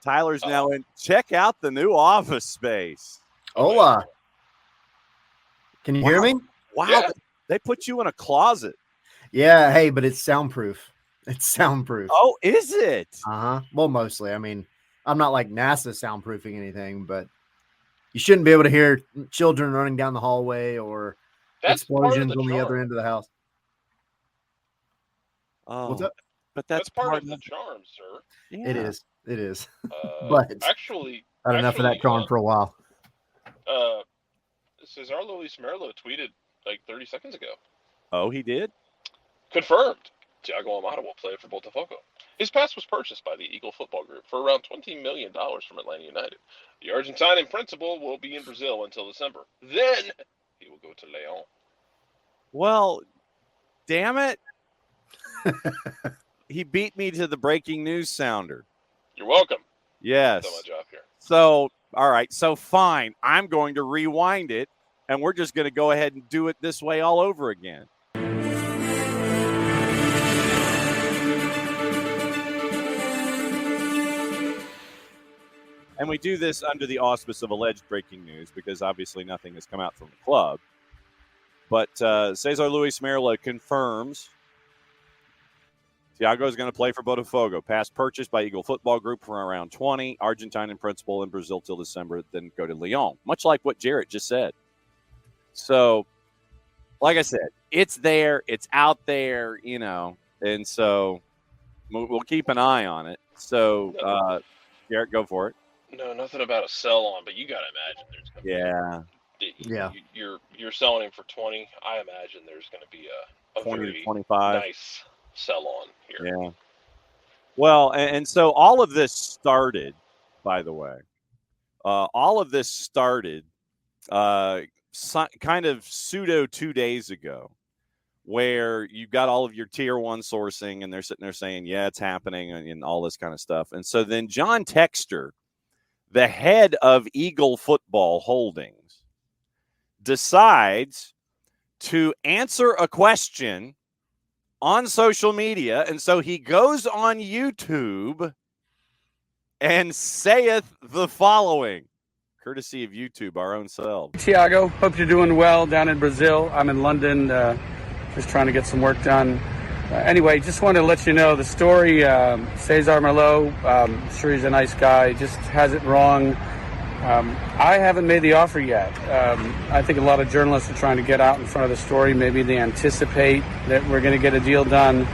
Tyler's now in. Check out the new office space. Hola. Can you hear me? Wow. Yeah. They put you in a closet. Yeah. Hey, but it's soundproof. It's soundproof. Oh, is it? Uh-huh. Well, mostly. I mean, I'm not like NASA soundproofing anything, but you shouldn't be able to hear children running down the hallway or explosions on the other end of the house. Oh, what's up? But that's part of the charm, sir. Yeah. It is. It is. But actually, I had enough of that charm for a while. Cesar Luis Merlo tweeted like 30 seconds ago. Oh, he did? Confirmed. Thiago Almada will play for Botafogo. His pass was purchased by the Eagle Football Group for around $20 million from Atlanta United. The Argentine in principle will be in Brazil until December. Then he will go to León. Well, damn it. He beat me to the breaking news sounder. You're welcome. Yes. That's my job here. So, all right. So, fine. I'm going to rewind it, and we're just going to go ahead and do it this way all over again. And we do this under the auspice of alleged breaking news because obviously nothing has come out from the club. But Cesar Luis Merlo confirms Thiago is going to play for Botafogo. Pass purchased by Eagle Football Group for around 20. Argentine in principle in Brazil till December, then go to Lyon. Much like what Jarrett just said. So, like I said, it's there. It's out there, you know. And so we'll keep an eye on it. So, Jarrett, go for it. No, nothing about a sell on, but you got to imagine there's going to be you're selling him for 20. I imagine there's going to be a 20 very to 25. nice sell on here. Yeah. Well, and so all of this started, by the way. All of this started kind of pseudo 2 days ago, where you got all of your tier one sourcing, and they're sitting there saying, yeah, it's happening, and all this kind of stuff. And so then John Texter, the head of Eagle Football Holdings, decides to answer a question on social media. And so he goes on YouTube and saith the following, courtesy of YouTube, our own selves. Thiago, hope you're doing well down in Brazil. I'm in London, just trying to get some work done. Anyway, just wanted to let you know the story. Cesar Merlo, sure he's a nice guy, just has it wrong. I haven't made the offer yet. I think a lot of journalists are trying to get out in front of the story. Maybe they anticipate that we're going to get a deal done.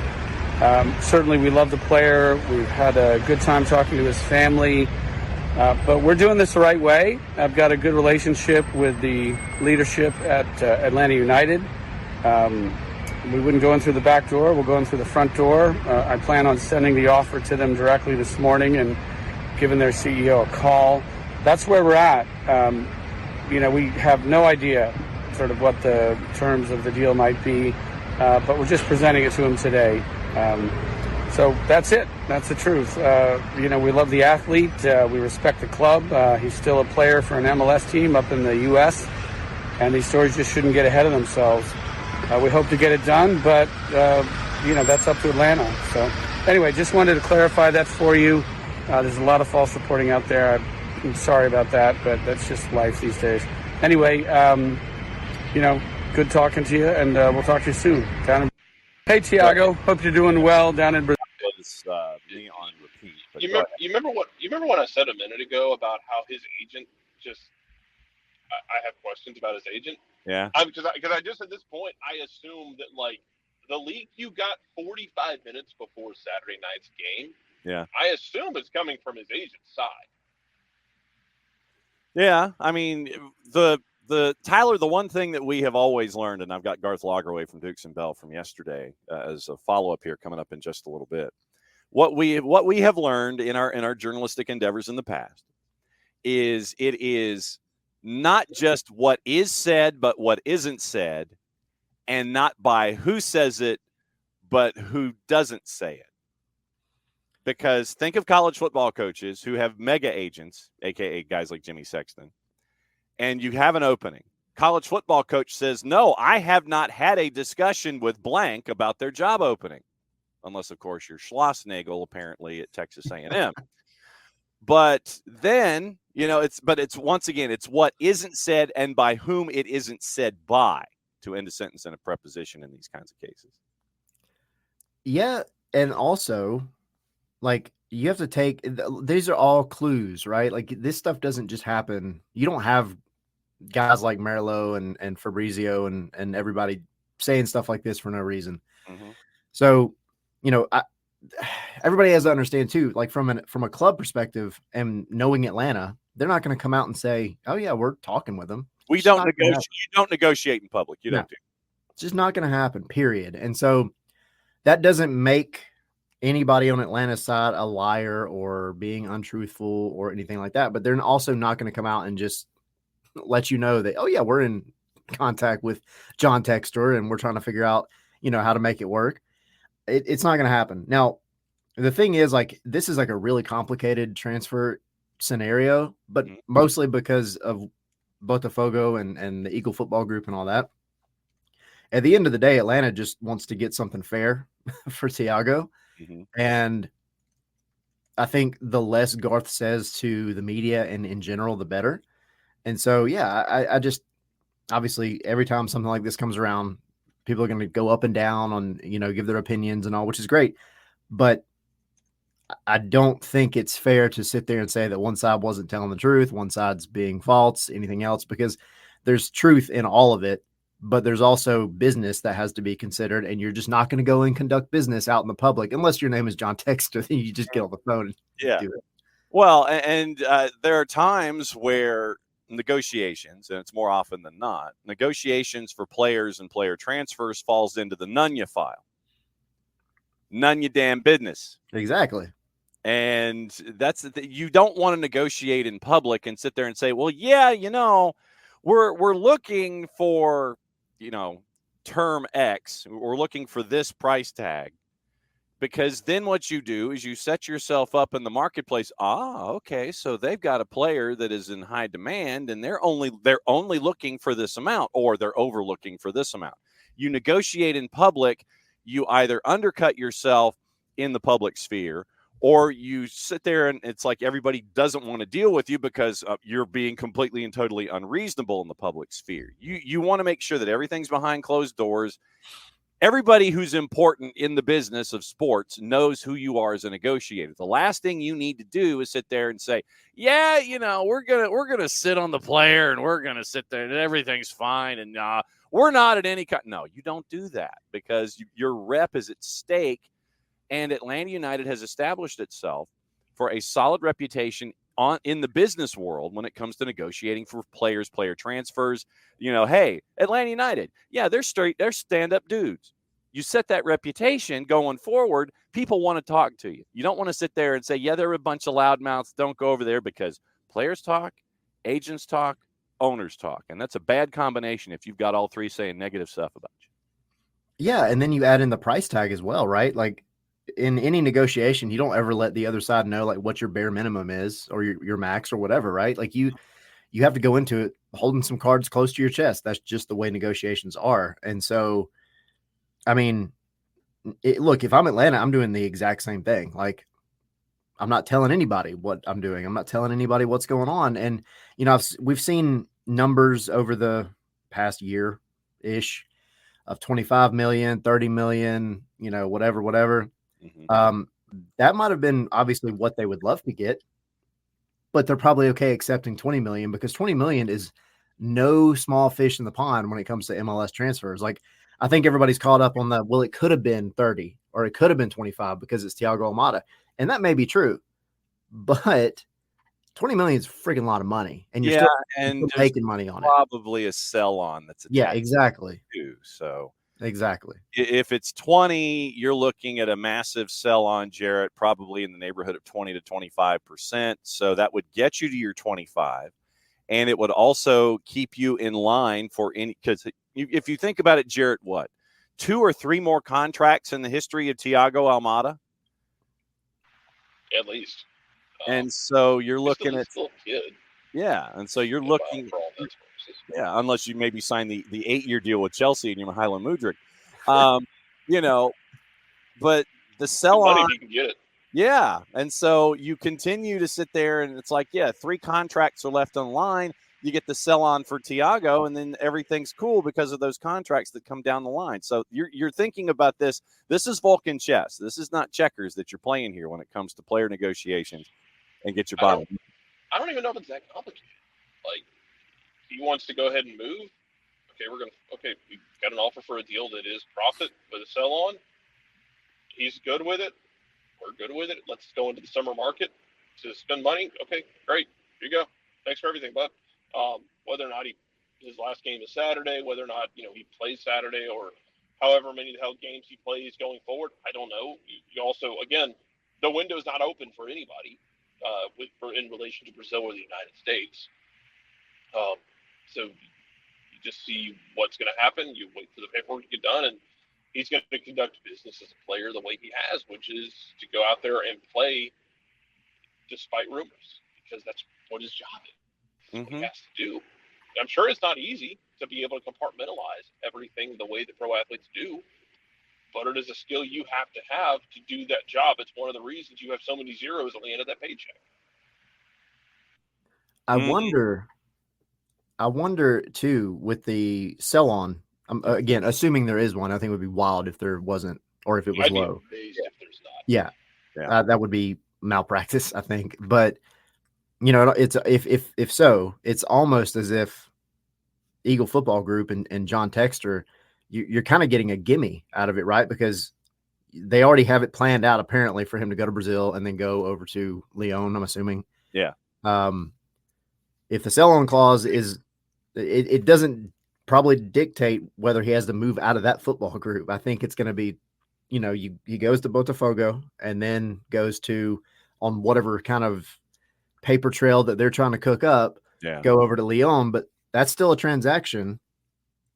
Certainly we love the player. We've had a good time talking to his family. But we're doing this the right way. I've got a good relationship with the leadership at Atlanta United. We wouldn't go in through the back door. We'll go in through the front door. I plan on sending the offer to them directly this morning and giving their CEO a call. That's where we're at. We have no idea sort of what the terms of the deal might be, but we're just presenting it to him today. So that's it. That's the truth. We love the athlete. We respect the club. He's still a player for an MLS team up in the U.S., and these stories just shouldn't get ahead of themselves. We hope to get it done, but, that's up to Atlanta. So anyway, just wanted to clarify that for you. There's a lot of false reporting out there. I'm sorry about that, but that's just life these days. Anyway, good talking to you, and we'll talk to you soon. Hey, Thiago, hope you're doing well down in Brazil. Me on repeat. You remember what I said a minute ago about how his agent I have questions about his agent. Yeah. Because I just at this point I assume that like the leak you got 45 minutes before Saturday night's game. Yeah. I assume it's coming from his agent's side. Yeah, I mean the Tyler, the one thing that we have always learned, and I've got Garth Lagerway from Dukes and Bell from yesterday as a follow-up here coming up in just a little bit. What we have learned in our journalistic endeavors in the past is it is not just what is said, but what isn't said, and not by who says it, but who doesn't say it. Because think of college football coaches who have mega agents, a.k.a. guys like Jimmy Sexton, and you have an opening. College football coach says, no, I have not had a discussion with blank about their job opening. Unless, of course, you're Schlossnagel, apparently, at Texas A&M. But then, it's once again, it's what isn't said and by whom it isn't said by to end a sentence in a preposition in these kinds of cases. Yeah. And also, like, you have to take, these are all clues, right? Like, this stuff doesn't just happen. You don't have guys like Merlo and Fabrizio and everybody saying stuff like this for no reason. Mm-hmm. So, everybody has to understand too, like from a club perspective and knowing Atlanta, they're not going to come out and say, "Oh yeah, we're talking with them." We don't negotiate. You don't negotiate in public. You don't do. It's just not going to happen. Period. And so that doesn't make anybody on Atlanta's side a liar or being untruthful or anything like that. But they're also not going to come out and just let you know that, oh yeah, we're in contact with John Textor and we're trying to figure out, how to make it work. It's not going to happen. Now, the thing is, like, this is like a really complicated transfer scenario, but mostly because of Botafogo and the Eagle Football Group and all that. At the end of the day, Atlanta just wants to get something fair for Thiago. Mm-hmm. And I think the less Garth says to the media and in general, the better. And so, yeah, I just, obviously, every time something like this comes around, people are going to go up and down on, give their opinions and all, which is great. But I don't think it's fair to sit there and say that one side wasn't telling the truth, one side's being false, anything else, because there's truth in all of it, but there's also business that has to be considered, and you're just not going to go and conduct business out in the public unless your name is John Textor. Then you just get on the phone and do it. Well, and there are times where negotiations, and it's more often than not, negotiations for players and player transfers falls into the Nunya file. None your damn business. Exactly. And you don't want to negotiate in public and sit there and say, well, yeah, we're looking for, term X. We're looking for this price tag. Because then what you do is you set yourself up in the marketplace. Okay, so they've got a player that is in high demand, and they're only looking for this amount, or they're overlooking for this amount. You negotiate in public, you either undercut yourself in the public sphere, or you sit there and it's like everybody doesn't want to deal with you because you're being completely and totally unreasonable in the public sphere. You want to make sure that everything's behind closed doors. Everybody who's important in the business of sports knows who you are as a negotiator. The last thing you need to do is sit there and say, yeah, we're gonna sit on the player and we're gonna sit there and everything's fine and we're not at any kind. No, you don't do that, because your rep is at stake, and Atlanta United has established itself for a solid reputation in the business world when it comes to negotiating for player transfers. Hey, Atlanta United, yeah, they're stand-up dudes. You set that reputation going forward, people want to talk to you. You don't want to sit there and say, yeah, they're a bunch of loudmouths, don't go over there, because players talk, agents talk, owners talk. And that's a bad combination if you've got all three saying negative stuff about you. Yeah, and then you add in the price tag as well, right? Like, in any negotiation, you don't ever let the other side know like what your bare minimum is or your max or whatever, right? Like you have to go into it holding some cards close to your chest. That's just the way negotiations are. And so, I mean, look, if I'm Atlanta, I'm doing the exact same thing. Like, I'm not telling anybody what I'm doing. I'm not telling anybody what's going on. And, we've seen numbers over the past year-ish of 25 million, 30 million, whatever. Mm-hmm. That might have been obviously what they would love to get, but they're probably okay accepting 20 million, because 20 million is no small fish in the pond when it comes to MLS transfers. Like, I think everybody's caught up on well, it could have been 30 or it could have been 25 because it's Thiago Almada. And that may be true, but 20 million is a freaking lot of money. And you're still making money on probably a sell on that's exactly. So exactly. If it's 20, you're looking at a massive sell on Jarrett, probably in the neighborhood of 20 to 25%. So that would get you to your 25. And it would also keep you in line for because if you think about it, Jarrett, what, 2 or 3 more contracts in the history of Thiago Almada? At least. And so you're looking at still good. Yeah, and so you're looking, unless you maybe sign the 8-year deal with Chelsea and you're Mihajlo Mudryk, but the sell on, you can get it. Yeah. And so you continue to sit there and it's like, yeah, 3 contracts are left on the line. You get the sell on for Tiago, and then everything's cool because of those contracts that come down the line. So you're thinking about this. This is Vulcan chess. This is not checkers that you're playing here when it comes to player negotiations and get your bottom. I don't even know if it's that complicated. Like, he wants to go ahead and move. Okay, we got an offer for a deal that is profit with a sell on. He's good with it. We're good with it. Let's go into the summer market to spend money. Okay, great. Here you go. Thanks for everything, bud. Whether or not his last game is Saturday, whether or not he plays Saturday, or however many the hell games he plays going forward, I don't know. You also, again, the window is not open for anybody in relation to Brazil or the United States. So you just see what's going to happen. You wait for the paperwork to get done, and he's going to conduct business as a player the way he has, which is to go out there and play despite rumors, because that's what his job is. What he has to do. I'm sure it's not easy to be able to compartmentalize everything the way that pro athletes do, but it is a skill you have to do that job. It's one of the reasons you have so many zeros on the end of that paycheck. I wonder too, with the sell on, again, assuming there is one. I think it would be wild if there wasn't, or if it was I'd low. be amazed if there's not. Yeah. That would be malpractice, I think. But it's if so, it's almost as if Eagle Football Group and John Texter, you're kind of getting a gimme out of it, right? Because they already have it planned out apparently for him to go to Brazil and then go over to Lyon, I'm assuming. Yeah. If the sell-on clause is, it doesn't probably dictate whether he has to move out of that football group. I think it's going to be, he goes to Botafogo and then goes to, on whatever kind of paper trail that they're trying to cook up, go over to Lyon, but that's still a transaction.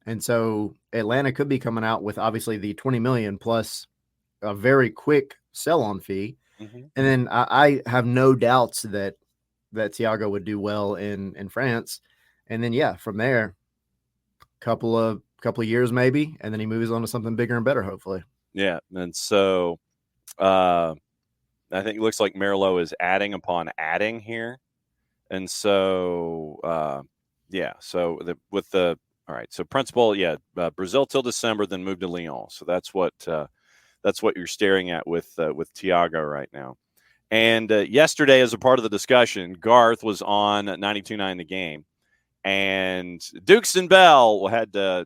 And so Atlanta could be coming out with obviously the 20 million plus a very quick sell-on fee. And then I have no doubts that Thiago would do well in France. And then, from there, couple of years maybe, and then he moves on to something bigger and better, hopefully. Yeah. And so I think it looks like Merlot is adding upon adding here. And so, all right. So principal, Brazil till December, then move to Lyon. So that's what you're staring at with Thiago right now. And yesterday, as a part of the discussion, Garth was on 92.9 The Game, and Dukes and Bell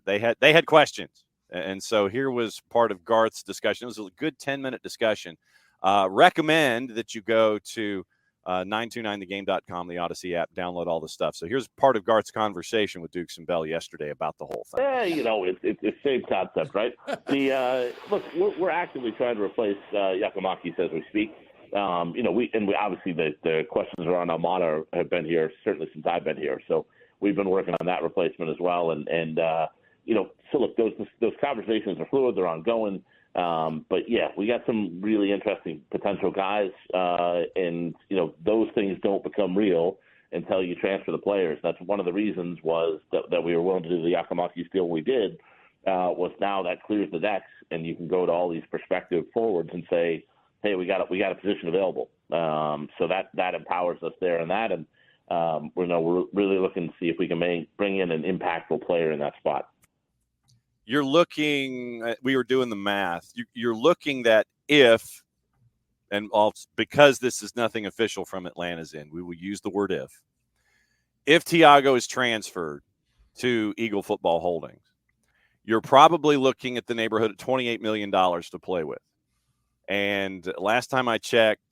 they had questions, and so here was part of Garth's discussion. It was a good 10-minute discussion. Recommend that you go to 929thegame.com, the Odyssey app, download all the stuff. So here's part of Garth's conversation with Dukes and Bell yesterday about the whole thing. It's the same concept, right? Look, we're actively trying to replace Giacomakis as we speak. We obviously the questions around Almada have been here certainly since I've been here. So we've been working on that replacement as well. So look, those conversations are fluid, they're ongoing. But we got some really interesting potential guys, and those things don't become real until you transfer the players. That's one of the reasons was that we were willing to do the Giacomakis deal we did. Was now that clears the decks, and you can go to all these prospective forwards and say, hey, we got a position available. So that empowers us there in that, and we're really looking to see if we can bring in an impactful player in that spot. You're looking. We were doing the math. You're looking that because this is nothing official from Atlanta's end, we will use the word if Thiago is transferred to Eagle Football Holdings, you're probably looking at the neighborhood of $28 million to play with. And last time I checked,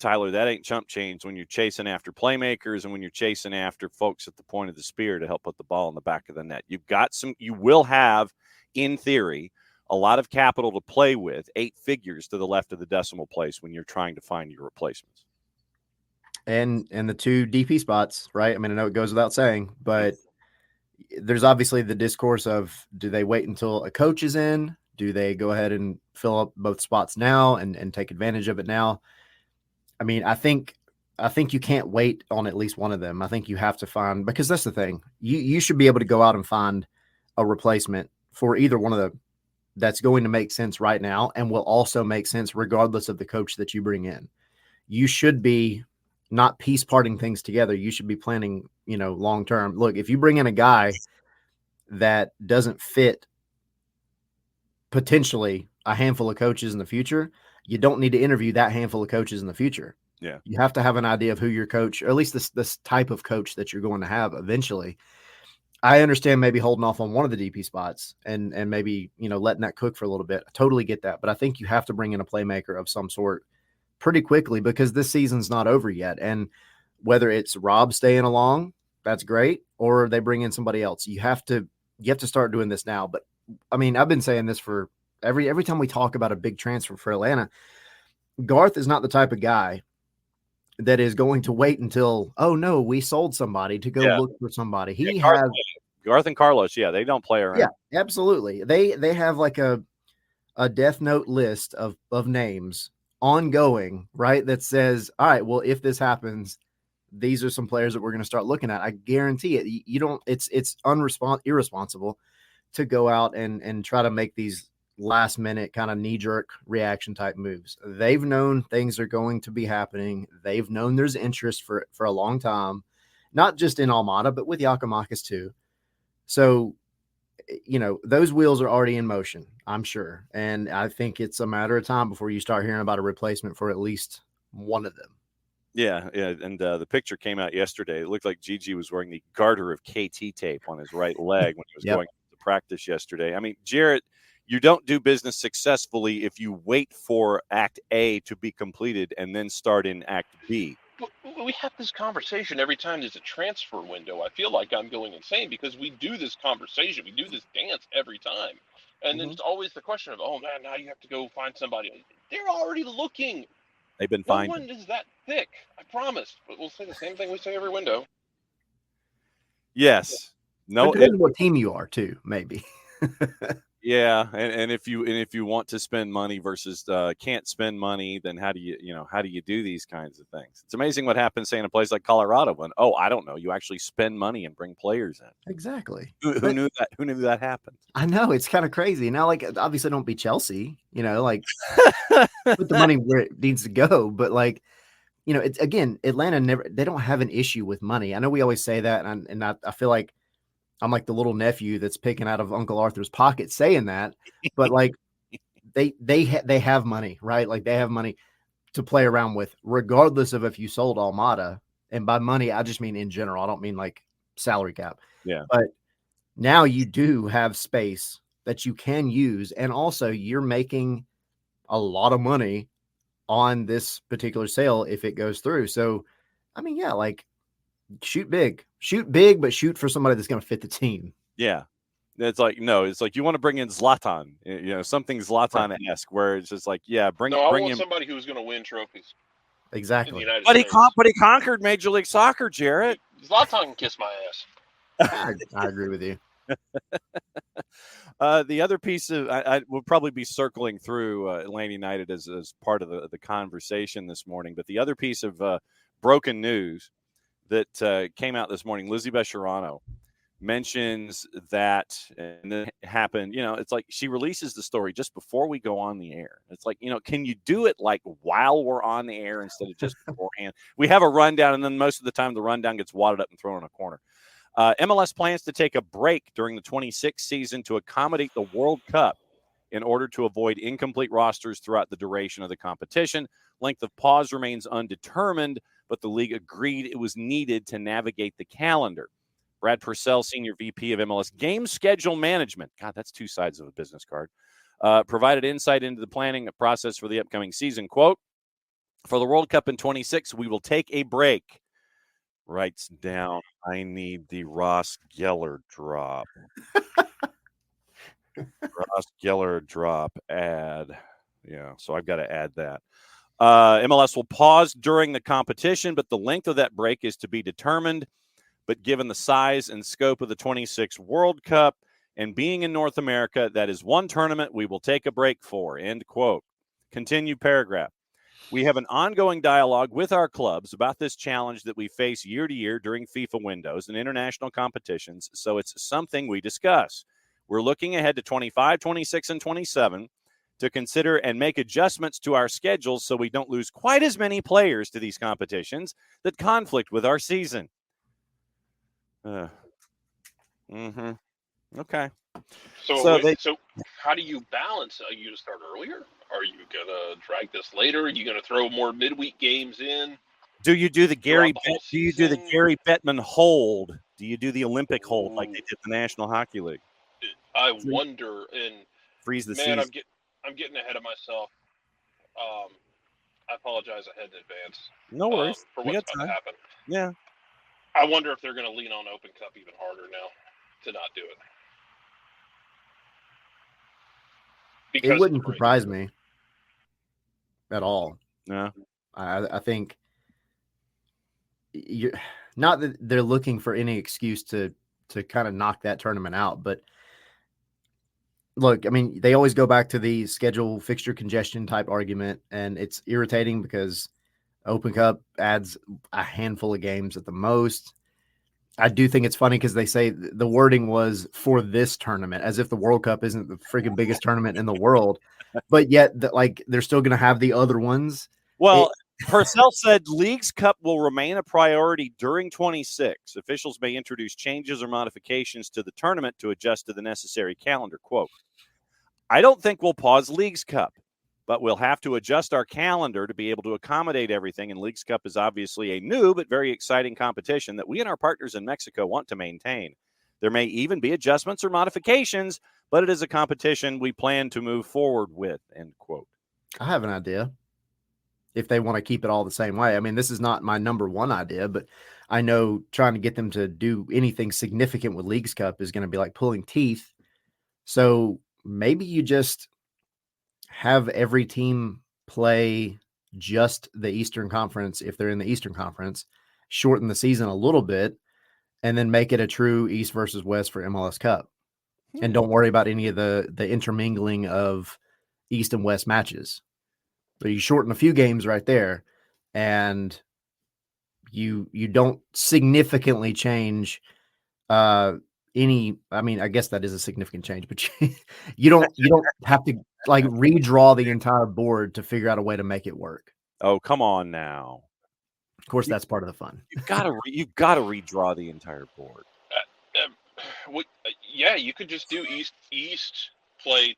Tyler, that ain't chump change when you're chasing after playmakers and when you're chasing after folks at the point of the spear to help put the ball in the back of the net. You will have, in theory, a lot of capital to play with, 8 figures to the left of the decimal place when you're trying to find your replacements. And the 2 DP spots, right? I mean, I know it goes without saying, but there's obviously the discourse of, do they wait until a coach is in? Do they go ahead and fill up both spots now and take advantage of it now? I mean, I think you can't wait on at least one of them. I think you have to find, because that's the thing. You should be able to go out and find a replacement for either one of them that's going to make sense right now and will also make sense regardless of the coach that you bring in. you should be not piece parting things together. You should be planning, long term. Look, if you bring in a guy that doesn't fit potentially a handful of coaches in the future, you don't need to interview that handful of coaches in the future. Yeah. You have to have an idea of who your coach, or at least this type of coach that you're going to have eventually. I understand maybe holding off on one of the DP spots and maybe, letting that cook for a little bit. I totally get that. But I think you have to bring in a playmaker of some sort pretty quickly because this season's not over yet. And whether it's Rob staying along, that's great, or they bring in somebody else. You have to start doing this now. But I mean, I've been saying this for every time we talk about a big transfer for Atlanta. Garth is not the type of guy that is going to wait until, oh no, we sold somebody to go look for somebody. He has Garth and Carlos. Yeah. They don't play around. Yeah, absolutely. They have like a death note list of names ongoing, right? That says, all right, well, if this happens, these are some players that we're going to start looking at. I guarantee it. You don't, it's irresponsible to go out and try to make these last minute kind of knee jerk reaction type moves. They've known things are going to be happening. They've known there's interest for a long time, not just in Almada, but with Giakoumakis too. So, those wheels are already in motion, I'm sure. And I think it's a matter of time before you start hearing about a replacement for at least one of them. Yeah. And the picture came out yesterday. It looked like Gigi was wearing the garter of KT tape on his right leg when he was going to practice yesterday. I mean, Jarrett, you don't do business successfully if you wait for Act A to be completed and then start in Act B. We have this conversation every time there's a transfer window. I feel like I'm going insane because we do this conversation. We do this dance every time. And then it's always the question of, oh, man, now you have to go find somebody. They're already looking. They've been No fine. one is that thick. I promise. But we'll say the same thing we say every window. Yes. No. Depending on what team you are too, maybe. Yeah, and if you want to spend money versus can't spend money, then how do you do these kinds of things? It's amazing what happens, say, in a place like Colorado when I don't know, you actually spend money and bring players in. Exactly. Who knew that? Who knew that happened? I know, it's kind of crazy. Now, like, obviously, don't be Chelsea. Like put the money where it needs to go. But like, it's again, Atlanta they don't have an issue with money. I know we always say that, and I feel like I'm like the little nephew that's picking out of Uncle Arthur's pocket saying that, but like they have money, right? Like they have money to play around with, regardless of if you sold Almada. And by money, I just mean in general. I don't mean like salary cap. Yeah. But now you do have space that you can use, and also you're making a lot of money on this particular sale if it goes through. So, I mean, yeah, like. Shoot big, but shoot for somebody that's going to fit the team. Yeah. It's like you want to bring in Zlatan, something Zlatan-esque where it's just like, yeah, bring want him somebody who's going to win trophies. Exactly. But he conquered Major League Soccer, Jarrett. Zlatan can kiss my ass. I agree with you. The other piece of I will probably be circling through Atlanta United as part of the conversation this morning, but the other piece of broken news that came out this morning, Lizzie Bescherano mentions that, and it happened, it's like she releases the story just before we go on the air. It's like, can you do it like while we're on the air instead of just beforehand? We have a rundown, and then most of the time the rundown gets wadded up and thrown in a corner. MLS plans to take a break during the 26th season to accommodate the World Cup in order to avoid incomplete rosters throughout the duration of the competition. Length of pause remains undetermined, but the league agreed it was needed to navigate the calendar. Brad Purcell, Senior VP of MLS Game Schedule Management, God, that's two sides of a business card, provided insight into the planning process for the upcoming season. Quote, for the World Cup in 26, we will take a break. Writes down, I need the Ross Geller drop. Ross Geller drop ad. Yeah, so I've got to add that. MLS will pause during the competition, but the length of that break is to be determined. But given the size and scope of the 26 World Cup and being in North America, that is one tournament we will take a break for. End quote. Continue paragraph. We have an ongoing dialogue with our clubs about this challenge that we face year to year during FIFA windows and international competitions, so it's something we discuss. We're looking ahead to 25, 26, and 27 to consider and make adjustments to our schedules so we don't lose quite as many players to these competitions that conflict with our season. Okay. So how do you balance? Are you going to start earlier? Are you going to drag this later? Are you going to throw more midweek games in? Do you do the Gary? whole Do you do the season? Gary Bettman hold? Do you do the Olympic hold like they did the National Hockey League? I wonder. And Freeze the man, season. I'm getting ahead of myself. I apologize ahead in advance. No worries. For We what's got about time. to happen. Yeah. I wonder if they're going to lean on Open Cup even harder now to not do it. Because It wouldn't surprise me at all. Yeah. I think not that they're looking for any excuse to kind of knock that tournament out, but look, I mean, they always go back to the schedule fixture congestion type argument, and it's irritating because Open Cup adds a handful of games at the most. I do think it's funny because they say the wording was for this tournament, as if the World Cup isn't the freaking biggest tournament in the world, but yet they're still going to have the other ones. Well, Purcell said Leagues Cup will remain a priority during 26. Officials may introduce changes or modifications to the tournament to adjust to the necessary calendar. Quote, I don't think we'll pause Leagues Cup, but we'll have to adjust our calendar to be able to accommodate everything. And Leagues Cup is obviously a new but very exciting competition that we and our partners in Mexico want to maintain. There may even be adjustments or modifications, but it is a competition we plan to move forward with, end quote. I have an idea. If they want to keep it all the same way. I mean, this is not my number one idea, but I know trying to get them to do anything significant with Leagues Cup is going to be like pulling teeth. So maybe you just have every team play just the Eastern Conference if they're in the Eastern Conference, shorten the season a little bit, and then make it a true East versus West for MLS Cup. And don't worry about any of the intermingling of East and West matches. So you shorten a few games right there, and you don't significantly change any. I mean, I guess that is a significant change, but you don't have to like redraw the entire board to figure out a way to make it work. Oh, come on now. Of course, that's part of the fun. You've got to redraw the entire board. Yeah, you could just do East. Play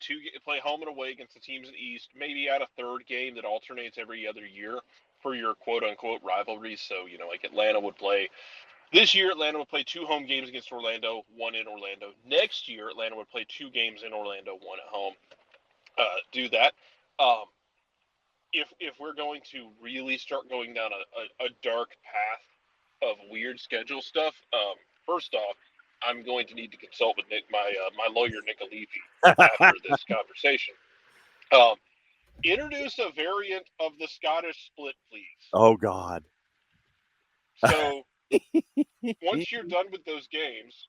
home and away against the teams in the East. Maybe add a third game that alternates every other year for your quote unquote rivalries. So like Atlanta would play this year. Atlanta would play 2 home games against Orlando, 1 in Orlando. Next year, Atlanta would play 2 games in Orlando, 1 at home. Do that. If we're going to really start going down a dark path of weird schedule stuff, first off, I'm going to need to consult with my lawyer, Nick Alifi, after this conversation. Introduce a variant of the Scottish split, please. Oh, God. So once you're done with those games,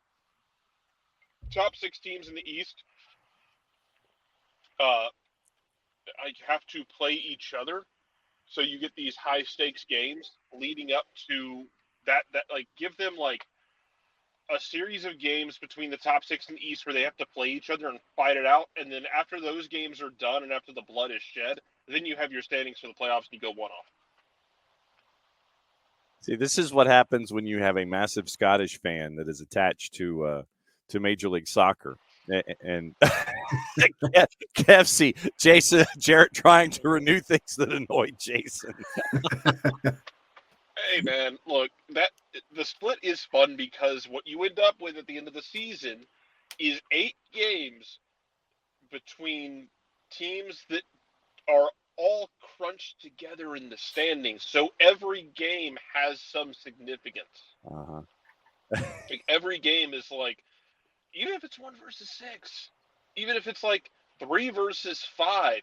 top 6 teams in the East I have to play each other. So you get these high-stakes games leading up to that like give them like a series of games between the top 6 in the East where they have to play each other and fight it out. And then after those games are done and after the blood is shed, then you have your standings for the playoffs and you go one off. See, this is what happens when you have a massive Scottish fan that is attached to Major League Soccer. And KFC, Jason, Jarrett trying to renew things that annoyed Jason. Hey, man, look, the split is fun because what you end up with at the end of the season is 8 games between teams that are all crunched together in the standings. So every game has some significance. Uh-huh. Like every game is like, even if it's 1 versus 6, even if it's like 3 versus 5,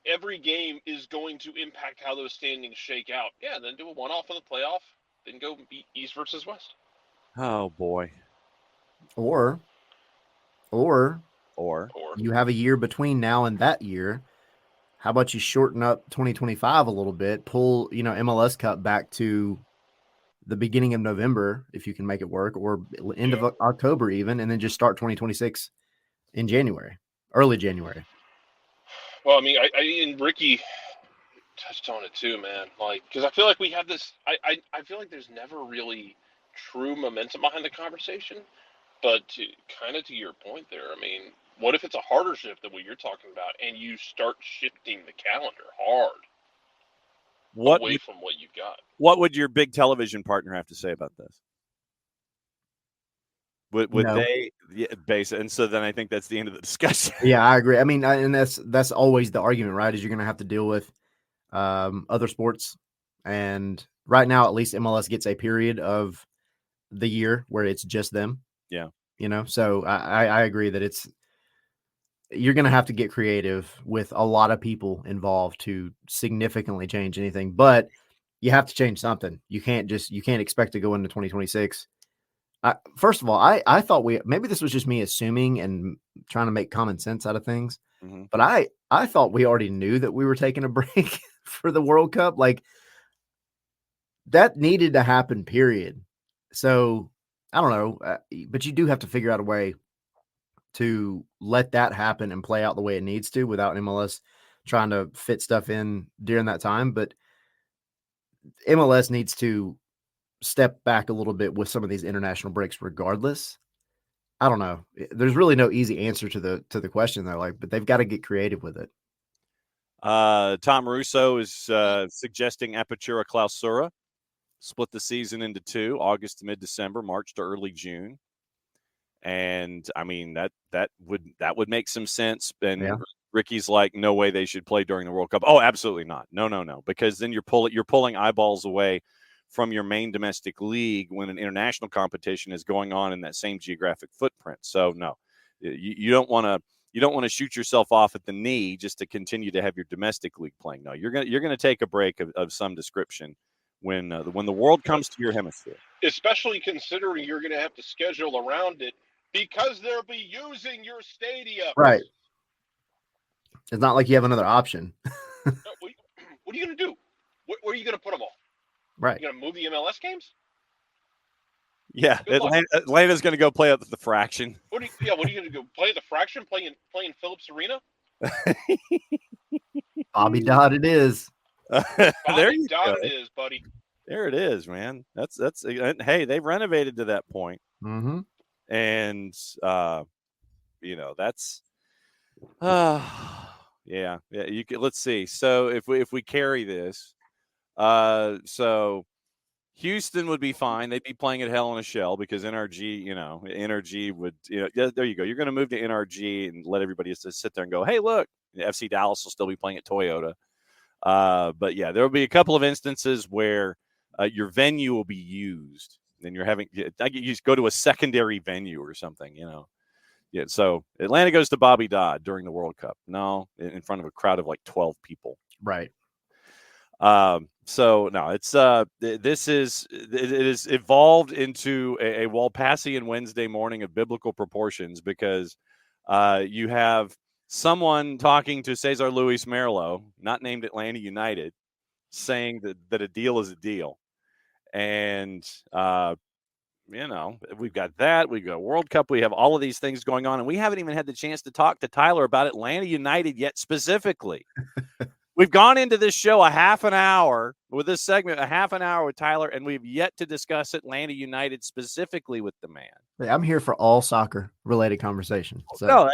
every game is going to impact how those standings shake out. Yeah, then do a one-off in the playoff, then go beat East versus West. Oh, boy. Or you have a year between now and that year. How about you shorten up 2025 a little bit, pull, MLS Cup back to the beginning of November, if you can make it work, or end of October even, and then just start 2026 in January, early January. Well, I mean, and Ricky touched on it too, man. Like, because I feel like we have this. I feel like there's never really true momentum behind the conversation. But to your point there, I mean, what if it's a harder shift than what you're talking about, and you start shifting the calendar hard away from what you've got? What would your big television partner have to say about this? Would No. they base it? And so then I think that's the end of the discussion. Yeah, I agree. I mean, and that's always the argument, right? Is you're going to have to deal with other sports, and right now, at least MLS gets a period of the year where it's just them. Yeah, So I agree that you're going to have to get creative with a lot of people involved to significantly change anything, but you have to change something. You can't expect to go into 2026. First of all, I thought maybe this was just me assuming and trying to make common sense out of things, but I thought we already knew that we were taking a break for the World Cup. Like, that needed to happen, period. So I don't know, but you do have to figure out a way to let that happen and play out the way it needs to without MLS trying to fit stuff in during that time. But MLS needs to step back a little bit with some of these international breaks regardless. I don't know. There's really no easy answer to the question though, but they've got to get creative with it. Tom Russo is suggesting Apertura Clausura, split the season into two, August to mid-December, March to early June. And I mean, that would make some sense. And yeah. Ricky's like, no way they should play during the World Cup. Oh, absolutely not. No. Because then you're pulling eyeballs away from your main domestic league when an international competition is going on in that same geographic footprint. So no, you don't want to shoot yourself off at the knee just to continue to have your domestic league playing. No, you're gonna take a break of some description when the world comes to your hemisphere. Especially considering you're going to have to schedule around it because they'll be using your stadium. Right. It's not like you have another option. What are you going to do? Where are you going to put them all? Right. You going to move the MLS games? Yeah, Atlanta's going to go play at the Fraction. What are you going to go play at the Fraction? Play in Phillips Arena? Bobby Dodd, it is. There you go. It is, buddy. There it is, man. That's hey, they've renovated to that point. Mm-hmm. And that's yeah. You can, let's see. So if we carry this, so Houston would be fine. They'd be playing at Hell in a Shell because NRG would, yeah, there you go. You're going to move to NRG and let everybody just sit there and go, hey, look, FC Dallas will still be playing at Toyota. But yeah, there will be a couple of instances where your venue will be used. Then you just go to a secondary venue or something, Yeah, so Atlanta goes to Bobby Dodd during the World Cup. No, in front of a crowd of like 12 people. Right. So no, it is evolved into a Walpassian Wednesday morning of biblical proportions because you have someone talking to Cesar Luis Merlo, not named Atlanta United, saying that a deal is a deal. And, we've got that. We've got World Cup. We have all of these things going on. And we haven't even had the chance to talk to Tyler about Atlanta United yet specifically. We've gone into this show a half an hour with this segment, a half an hour with Tyler, and we've yet to discuss Atlanta United specifically with the man. I'm here for all soccer-related conversation. So. No,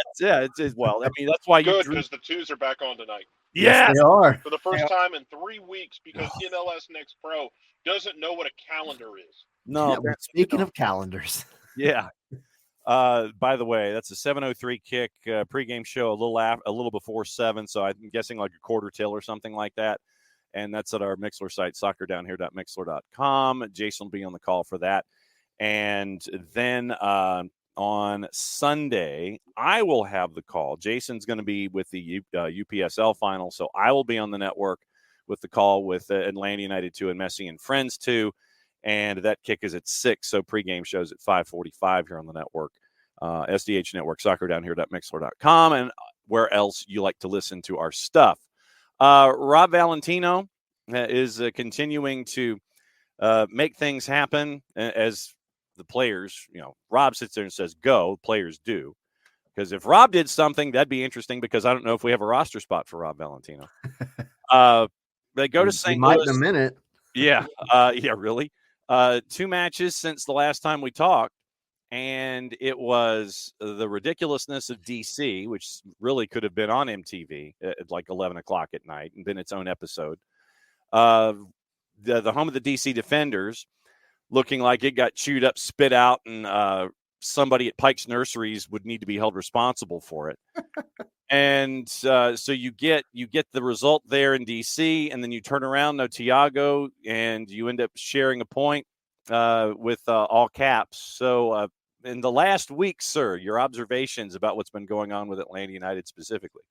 well, I mean, that's why good, because the twos are back on tonight. Yes, they are. For the first time in 3 weeks, because MLS Next Pro doesn't know what a calendar is. No. Yeah, speaking of calendars. Yeah. By the way, that's a 7:03 kick pregame show, a little before 7, so I'm guessing like a quarter till or something like that. And that's at our Mixler site, soccerdownhere.mixler.com. Jason will be on the call for that. And then on Sunday, I will have the call. Jason's going to be with the UPSL final, so I will be on the network with the call with Atlanta United 2 and Messi and Friends 2. And that kick is at 6, so pregame shows at 5:45 here on the network, SDH Network, soccerdownhere.mixler.com, and where else you like to listen to our stuff. Rob Valentino is continuing to make things happen as the players, Rob sits there and says, go, players do, Because if Rob did something, that'd be interesting because I don't know if we have a roster spot for Rob Valentino. They go to St. might Louis. in a minute. Yeah. Yeah, really. 2 matches since the last time we talked. And it was the ridiculousness of DC, which really could have been on MTV at like 11 o'clock at night and been its own episode. The home of the DC Defenders looking like it got chewed up, spit out, and somebody at Pike's Nurseries would need to be held responsible for it. And so you get the result there in DC, and then you turn around, no Tiago, and you end up sharing a point with all caps. So in the last week, sir, your observations about what's been going on with Atlanta United specifically.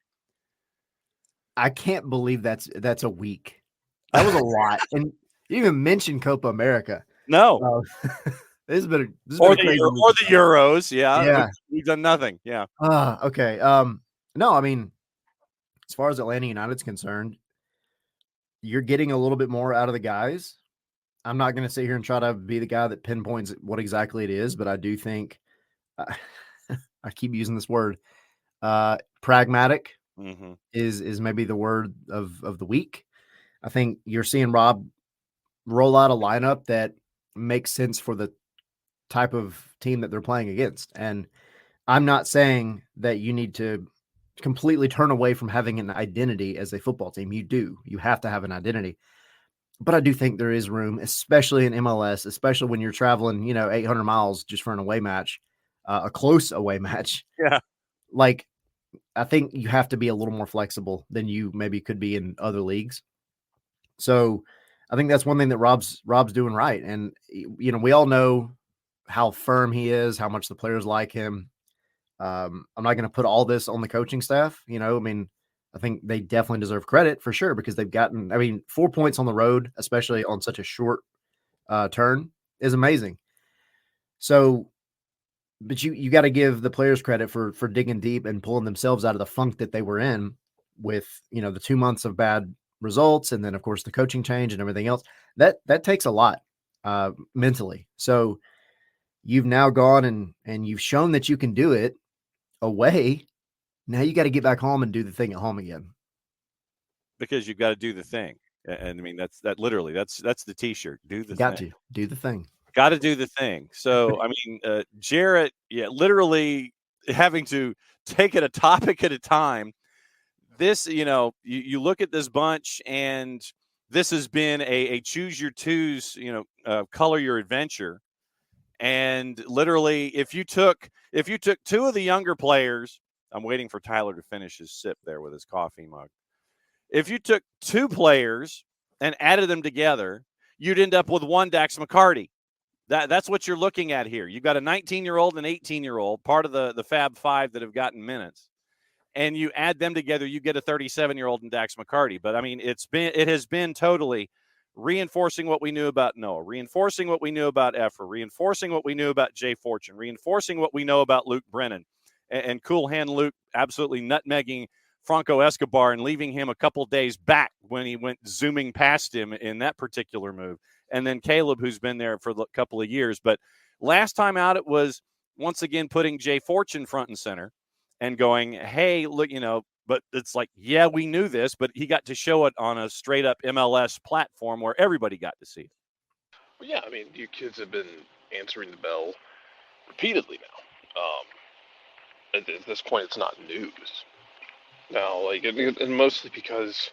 I can't believe that's a week. That was a lot. And you even mentioned Copa America. No. This has been or a crazy week. or the Euros. Yeah. We've done nothing. Yeah. Okay. No, I mean, as far as Atlanta United's concerned, you're getting a little bit more out of the guys. I'm not going to sit here and try to be the guy that pinpoints what exactly it is, but I do think I keep using this word. Pragmatic is maybe the word of the week. I think you're seeing Rob roll out a lineup that makes sense for the type of team that they're playing against. And I'm not saying that you need to completely turn away from having an identity as a football team. You have to have an identity. But I do think there is room, especially in MLS, especially when you're traveling, 800 miles just for an away match, a close away match. Yeah. Like, I think you have to be a little more flexible than you maybe could be in other leagues. So I think that's one thing that Rob's doing right. And, we all know how firm he is, how much the players like him. I'm not going to put all this on the coaching staff. I think they definitely deserve credit for sure because they've gotten, 4 points on the road, especially on such a short turn, is amazing. So, but you got to give the players credit for digging deep and pulling themselves out of the funk that they were in with, the 2 months of bad results. And then of course the coaching change and everything else that takes a lot mentally. So you've now gone and you've shown that you can do it away. Now you got to get back home and do the thing at home again. Because you've got to do the thing. And that's the t-shirt. Do the got thing. to do the thing. Got to do the thing. So, Jarrett, literally having to take it a topic at a time. This, you look at this bunch and this has been a choose your twos, color your adventure. And literally, if you took 2 of the younger players, I'm waiting for Tyler to finish his sip there with his coffee mug. If you took 2 players and added them together, you'd end up with 1 Dax McCarty. That's what you're looking at here. You've got a 19-year-old and 18-year-old, part of the Fab Five that have gotten minutes. And you add them together, you get a 37-year-old in Dax McCarty. But, it has been totally reinforcing what we knew about Noah, reinforcing what we knew about Efra, reinforcing what we knew about Jay Fortune, reinforcing what we know about Luke Brennan. And Cool Hand Luke absolutely nutmegging Franco Escobar and leaving him a couple days back when he went zooming past him in that particular move. And then Caleb, who's been there for a couple of years. But last time out, it was once again putting Jay Fortune front and center and going, hey, look, but it's like, yeah, we knew this, but he got to show it on a straight up MLS platform where everybody got to see it. Well, yeah, you kids have been answering the bell repeatedly now. At this point, it's not news now, and mostly because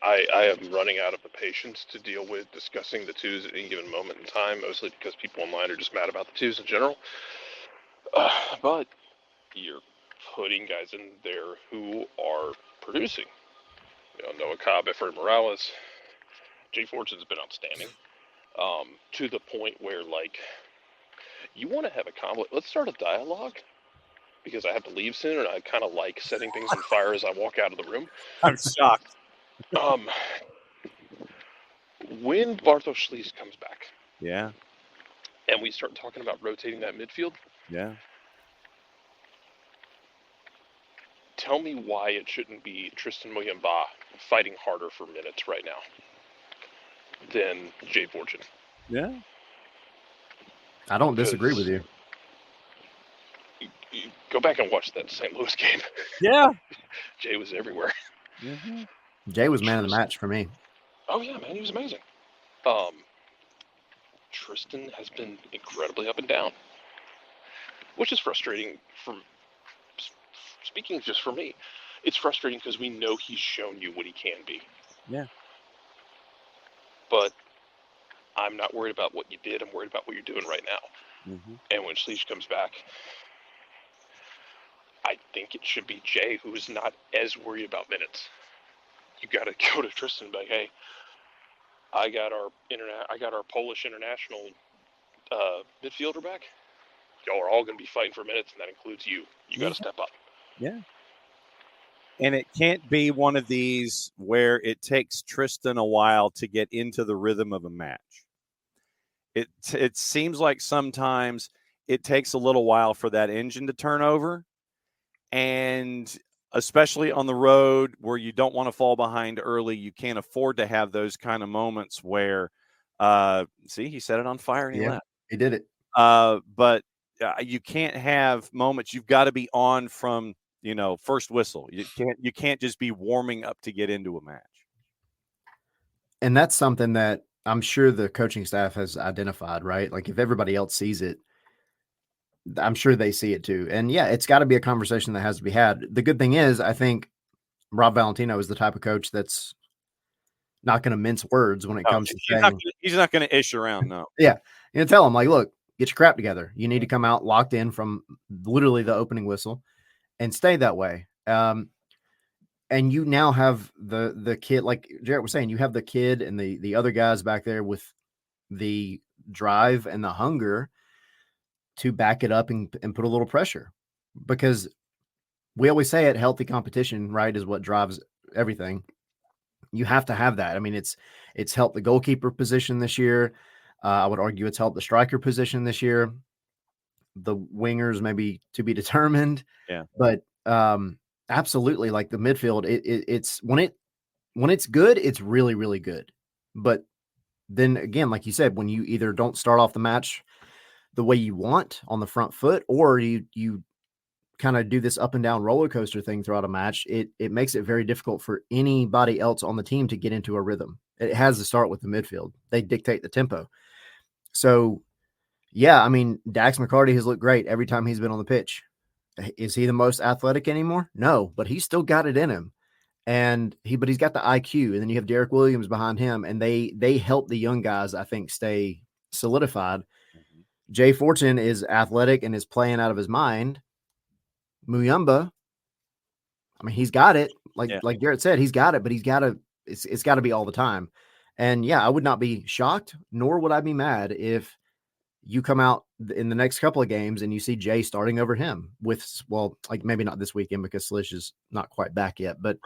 I am running out of the patience to deal with discussing the twos at any given moment in time, mostly because people online are just mad about the twos in general. But you're putting guys in there who are producing. Noah Cobb, Efrain Morales, Jay Fortune's been outstanding. To the point where, you want to have a conflict. Let's start a dialogue, because I have to leave soon, and I kind of like setting things on fire as I walk out of the room. I'm shocked. When Bartosz Schließ comes back, yeah, and we start talking about rotating that midfield, yeah, tell me why it shouldn't be Tristan Muyamba fighting harder for minutes right now than Jay Fortune. Yeah. I don't disagree with you. Go back and watch that St. Louis game. Yeah. Jay was everywhere. Mm-hmm. Jay was man of the match for me. Oh yeah, man, he was amazing. Tristan has been incredibly up and down, which is frustrating. Speaking just for me, it's frustrating because we know he's shown you what he can be. Yeah. But I'm not worried about what you did. I'm worried about what you're doing right now. Mm-hmm. And when Sleech comes back, I think it should be Jay who's not as worried about minutes. You got to go to Tristan and be like, hey, I got our Polish international midfielder back. Y'all are all going to be fighting for minutes, and that includes you. You got to step up. Yeah. And it can't be one of these where it takes Tristan a while to get into the rhythm of a match. It seems like sometimes it takes a little while for that engine to turn over. And especially on the road where you don't want to fall behind early, you can't afford to have those kind of moments where, see, he set it on fire and he left. He did it. But you can't have moments. You've got to be on from, first whistle. You can't just be warming up to get into a match. And that's something that I'm sure the coaching staff has identified, right? Like if everybody else sees it, I'm sure they see it too. And yeah, it's got to be a conversation that has to be had. The good thing is, I think Rob Valentino is the type of coach that's not going to mince words when it comes to saying he's not going to ish around. No. Yeah. Tell him like, look, get your crap together. You need to come out locked in from literally the opening whistle and stay that way. And you now have the kid, like Jarrett was saying, you have the kid and the other guys back there with the drive and the hunger to back it up and put a little pressure, because we always say it, healthy competition, right, is what drives everything. You have to have that. I mean, it's helped the goalkeeper position this year. I would argue it's helped the striker position this year. The wingers maybe to be determined. Yeah. But absolutely, like the midfield, it's when it's good, it's really, really good. But then again, like you said, when you either don't start off the match the way you want on the front foot, or you kind of do this up and down roller coaster thing throughout a match, it makes it very difficult for anybody else on the team to get into a rhythm. It has to start with the midfield. They dictate the tempo. So, yeah, I mean, Dax McCarty has looked great every time he's been on the pitch. Is he the most athletic anymore? No, but he's still got it in him. But he's got the IQ, and then you have Derek Williams behind him, and they help the young guys, I think, stay solidified. Mm-hmm. Jay Fortune is athletic and is playing out of his mind. Muyumba, I mean, he's got it. Like Jarrett said, he's got it, but it's got to be all the time. And yeah, I would not be shocked, nor would I be mad if you come out in the next couple of games and you see Jay starting over him like maybe not this weekend because Slish is not quite back yet, but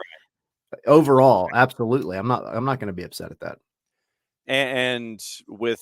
overall, absolutely. I'm not going to be upset at that. And with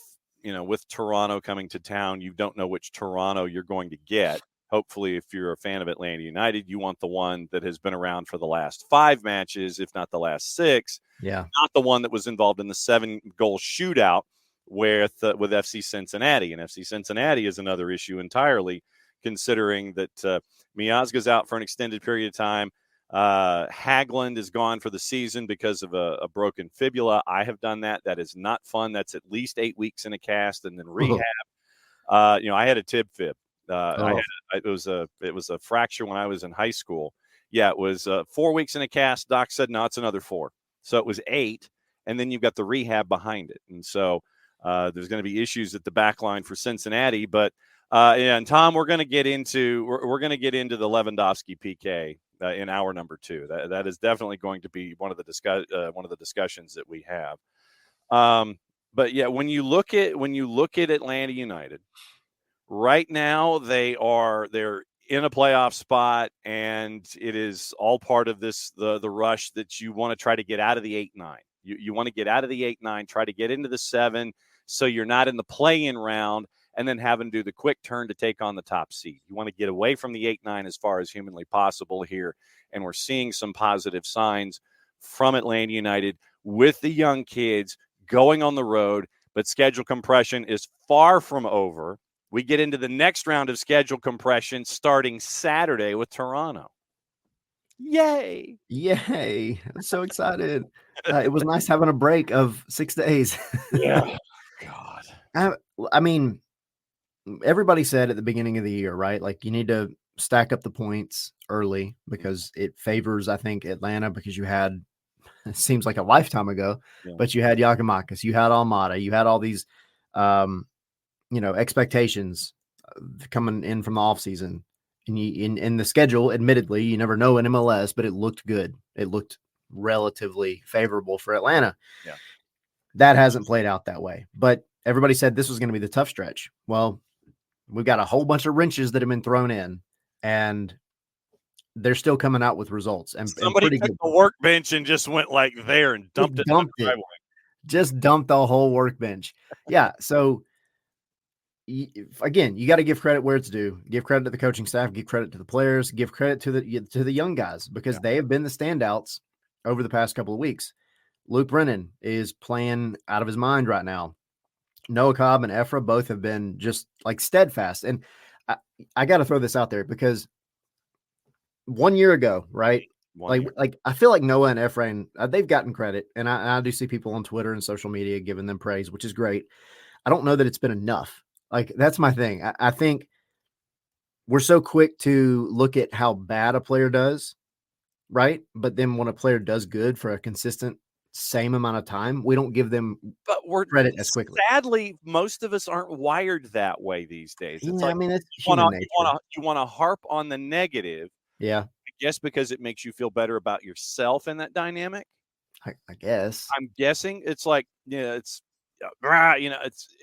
Toronto coming to town, you don't know which Toronto you're going to get. Hopefully, if you're a fan of Atlanta United, you want the one that has been around for the last 5 matches, if not the last 6. Yeah. Not the one that was involved in the 7-goal shootout with FC Cincinnati. And FC Cincinnati is another issue entirely, considering that Miazga's out for an extended period of time. Hagland is gone for the season because of a broken fibula. I have done that. That is not fun. That's at least 8 weeks in a cast and then rehab. I had a tib fib. It was a fracture when I was in high school. Yeah, it was 4 weeks in a cast. Doc said, no, it's another 4. So it was 8. And then you've got the rehab behind it. And so there's going to be issues at the back line for Cincinnati. But and Tom, we're going to get into the Lewandowski PK in hour number 2. That is definitely going to be one of the discussions that we have. But yeah, when you look at Atlanta United, right now they're in a playoff spot, and it is all part of the rush that you want to try to get out of the 8-9. You want to get out of the 8-9, try to get into the 7, so you're not in the play-in round and then having to do the quick turn to take on the top seed. You want to get away from the 8-9 as far as humanly possible here, and we're seeing some positive signs from Atlanta United with the young kids going on the road, but schedule compression is far from over. we get into the next round of schedule compression starting Saturday with Toronto. Yay! Yay. I'm so excited. It was nice having a break of 6 days. Yeah. God. I mean, everybody said at the beginning of the year, right? Like, you need to stack up the points early because it favors, I think, Atlanta, because you had, it seems like a lifetime ago, but you had Giakoumakis, you had Almada, you had all these, expectations coming in from the offseason. And in the schedule, admittedly, you never know in MLS, but it looked good. It looked relatively favorable for Atlanta. Yeah. That hasn't played out that way. But everybody said this was going to be the tough stretch. Well, we've got a whole bunch of wrenches that have been thrown in, and they're still coming out with results. And somebody pretty took good. the workbench and just went like there and dumped it. Just dumped the whole workbench. Yeah. So again, you got to give credit where it's due. Give credit to the coaching staff, give credit to the players, give credit to the young guys, because they have been the standouts over the past couple of weeks. Luke Brennan is playing out of his mind right now. Noah Cobb and Ephra both have been just like steadfast. And I got to throw this out there because 1 year ago, right? Like I feel like Noah and Ephraim, they've gotten credit. And I do see people on Twitter and social media giving them praise, which is great. I don't know that it's been enough. Like, that's my thing. I think we're so quick to look at how bad a player does, right? But then when a player does good for a consistent same amount of time, we don't give them credit as quickly. Sadly, most of us aren't wired that way these days. It's I mean, it's you want to harp on the negative. Yeah. I guess because it makes you feel better about yourself in that dynamic. I guess. I'm guessing it's like, it's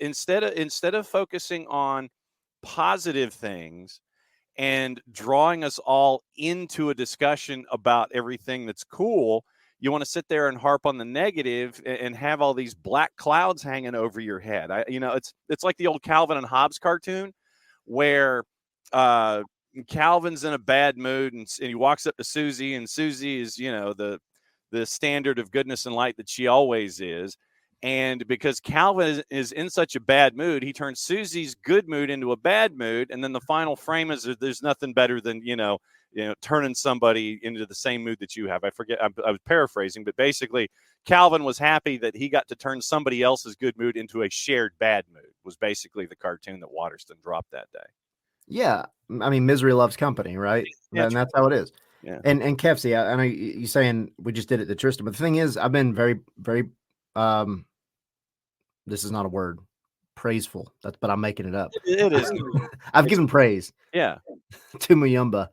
instead of focusing on positive things and drawing us all into a discussion about everything that's cool, you want to sit there and harp on the negative and have all these black clouds hanging over your head. It's like the old Calvin and Hobbes cartoon where Calvin's in a bad mood and he walks up to Susie, and Susie is, the standard of goodness and light that she always is. And because Calvin is in such a bad mood, he turns Susie's good mood into a bad mood. And then the final frame is there's nothing better than, turning somebody into the same mood that you have. I forget, I was paraphrasing, but basically Calvin was happy that he got to turn somebody else's good mood into a shared bad mood, was basically the cartoon that Waterston dropped that day. Yeah. I mean, misery loves company, right? Yeah, and that's how it is. Yeah. And Kefsey, I know you're saying we just did it to Tristan, but the thing is, I've been very, very, this is not a word, praiseful. But I'm making it up. It is. I've given praise. Yeah. To Muyumba.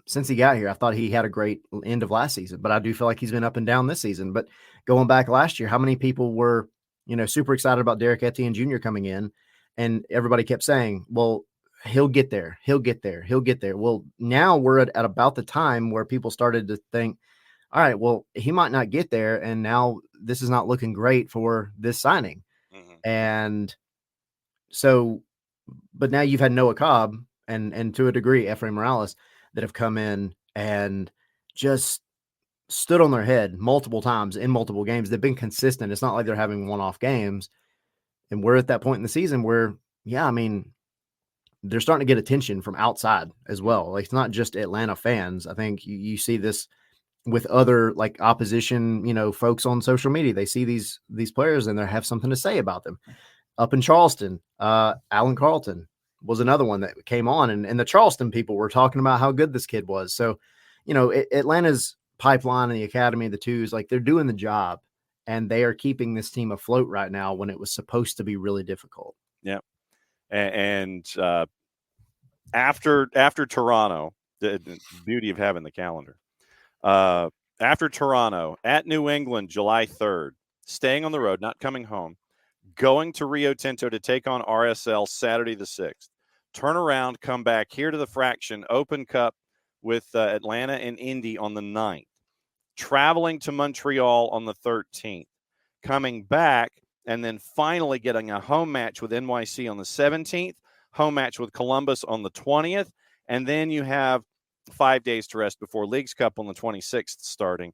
Since he got here. I thought he had a great end of last season, but I do feel like he's been up and down this season. But going back last year, how many people were, super excited about Derek Etienne Jr. coming in, and everybody kept saying, well, he'll get there. He'll get there. He'll get there. Well, now we're at about the time where people started to think, all right, well, he might not get there. And now this is not looking great for this signing. And so, but now you've had Noah Cobb and to a degree, Ephraim Morales, that have come in and just stood on their head multiple times in multiple games. They've been consistent. It's not like they're having one-off games. And we're at that point in the season where, I mean, they're starting to get attention from outside as well. Like, it's not just Atlanta fans. I think you see this with other like opposition, folks on social media. They see these players and they have something to say about them. Up in Charleston, Alan Carlton was another one that came on, and the Charleston people were talking about how good this kid was. So, Atlanta's pipeline and the academy, the twos, like, they're doing the job, and they are keeping this team afloat right now when it was supposed to be really difficult. Yeah. And after Toronto, the beauty of having the calendar, after Toronto, at New England, July 3rd, staying on the road, not coming home, going to Rio Tinto to take on RSL Saturday the 6th, turn around, come back here to the Fraction, Open Cup with Atlanta and Indy on the 9th, traveling to Montreal on the 13th, coming back, and then finally getting a home match with NYC on the 17th, home match with Columbus on the 20th, and then you have 5 days to rest before Leagues Cup on the 26th starting.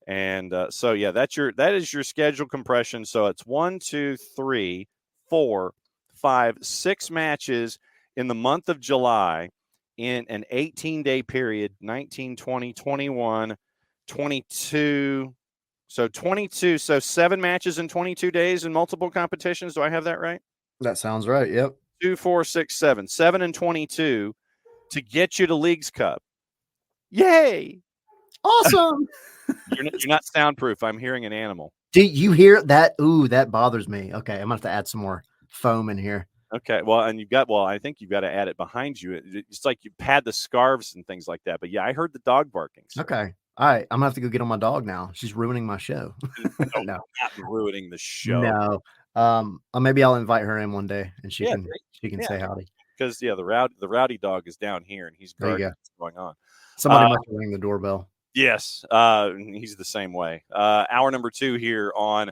And that is your schedule compression. So it's 1, 2, 3, 4, 6 matches in the month of July in an 18-day period, 19, 20, 21, 22. So 22. So 7 matches in 22 days in multiple competitions. Do I have that right? That sounds right. Yep. 2, 4, 6, 7. 7 and 22 to get you to Leagues Cup. Yay! Awesome. You're not soundproof. I'm hearing an animal. Do you hear that? Ooh, that bothers me. Okay, I'm gonna have to add some more foam in here. Okay, well, and I think you've got to add it behind you. It's like you pad the scarves and things like that. But yeah, I heard the dog barking. So. Okay. All right. I'm gonna have to go get on my dog now. She's ruining my show. No, not ruining the show. No. Maybe I'll invite her in one day and she can say howdy. Because the rowdy dog is down here and he's guarding what's going on. Somebody must ring the doorbell. Yes, he's the same way. Hour number 2 here on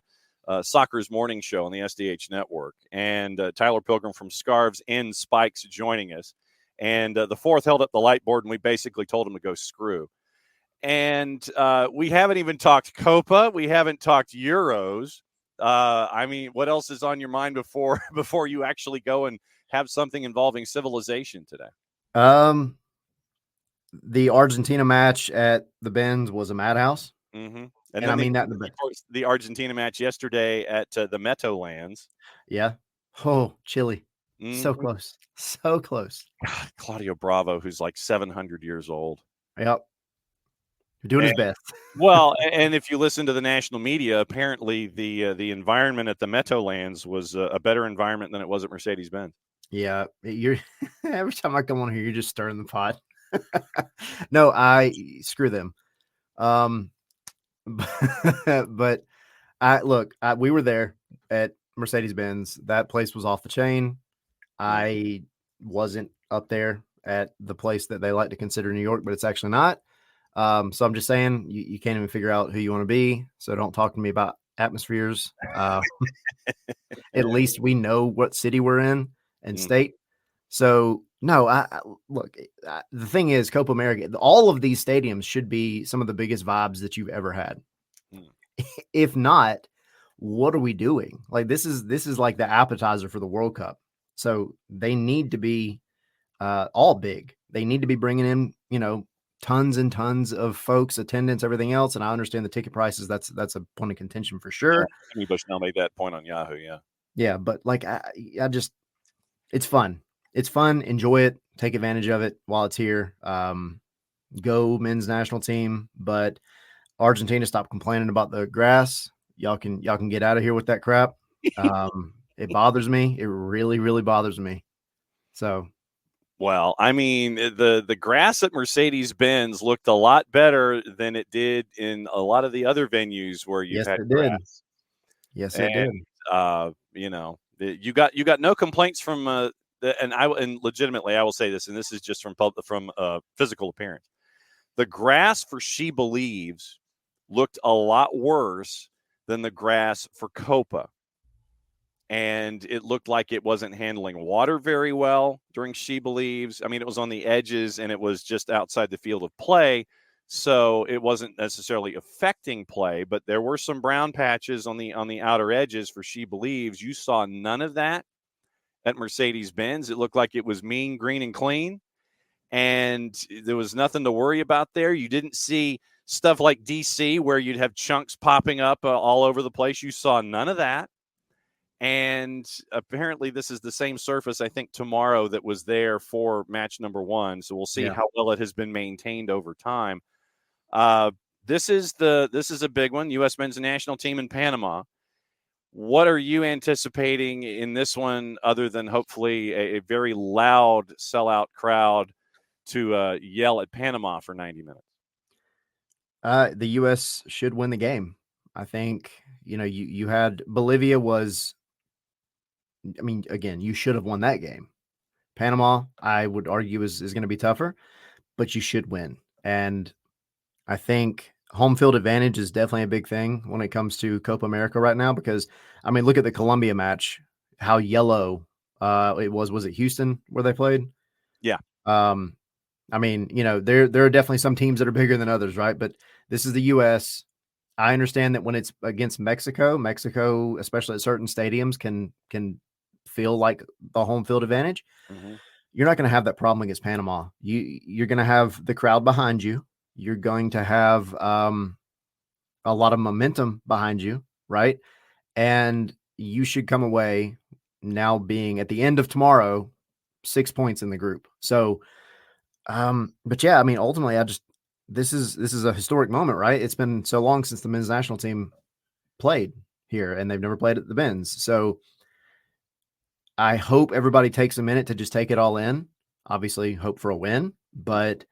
Soccer's Morning Show on the SDH Network. And Tyler Pilgrim from Scarves N Spikes joining us. And the fourth held up the light board, and we basically told him to go screw. And we haven't even talked Copa. We haven't talked Euros. I mean, what else is on your mind before you actually go and have something involving civilization today? The Argentina match at the Benz was a madhouse. Mm-hmm. And I mean that the Argentina match yesterday at the Meadowlands. Yeah. Oh, Chile. Mm-hmm. So close. So close. God, Claudio Bravo, who's like 700 years old. Yep. Doing his best. Well, and if you listen to the national media, apparently the environment at the Meadowlands was a better environment than it was at Mercedes-Benz. Yeah. You're every time I come on here, you're just stirring the pot. No, I screw them. But we were there at Mercedes-Benz. That place was off the chain. I wasn't up there at the place that they like to consider New York, but it's actually not. So I'm just saying you can't even figure out who you want to be. So don't talk to me about atmospheres. At least we know what city we're in and state. So no, the thing is, Copa America, all of these stadiums should be some of the biggest vibes that you've ever had. If not, what are we doing? Like this is like the appetizer for the World Cup. So they need to be all big. They need to be bringing in, tons and tons of folks, attendance, everything else. And I understand the ticket prices. That's a point of contention for sure. Jimmy Bushnell made that point on Yahoo. Yeah. Yeah. But like, it's fun. It's fun. Enjoy it. Take advantage of it while it's here. Go men's national team, but Argentina, stop complaining about the grass. Y'all can get out of here with that crap. It bothers me. It really, really bothers me. So. Well, I mean, the grass at Mercedes-Benz looked a lot better than it did in a lot of the other venues where you had grass. Yes, it did. You got no complaints from and legitimately, I will say this, and this is just from physical appearance. The grass for She Believes looked a lot worse than the grass for Copa. And it looked like it wasn't handling water very well during She Believes. I mean, it was on the edges and it was just outside the field of play. So it wasn't necessarily affecting play, but there were some brown patches on the outer edges for She Believes. You saw none of that at Mercedes-Benz. It looked like it was mean, green, and clean. And there was nothing to worry about there. You didn't see stuff like DC where you'd have chunks popping up all over the place. You saw none of that. And apparently this is the same surface, I think, tomorrow that was there for match number 1. So we'll see how well it has been maintained over time. This is a big one, U.S. men's national team in Panama. What are you anticipating in this one other than hopefully a very loud sellout crowd to yell at Panama for 90 minutes? The U.S. should win the game. I think, you had Bolivia was, I mean, again, you should have won that game. Panama, I would argue, is going to be tougher, but you should win. And I think home field advantage is definitely a big thing when it comes to Copa America right now, because, I mean, look at the Colombia match, how yellow it was. Was it Houston where they played? Yeah. I mean, there are definitely some teams that are bigger than others, right? But this is the U.S. I understand that when it's against Mexico, especially at certain stadiums, can feel like the home field advantage. Mhm. You're not going to have that problem against Panama. You're going to have the crowd behind you. You're going to have a lot of momentum behind you, right? And you should come away now being at the end of tomorrow 6 points in the group. So, but yeah, I mean, ultimately, this is a historic moment, right? It's been so long since the men's national team played here, and they've never played at the Benz. So I hope everybody takes a minute to just take it all in. Obviously, hope for a win, but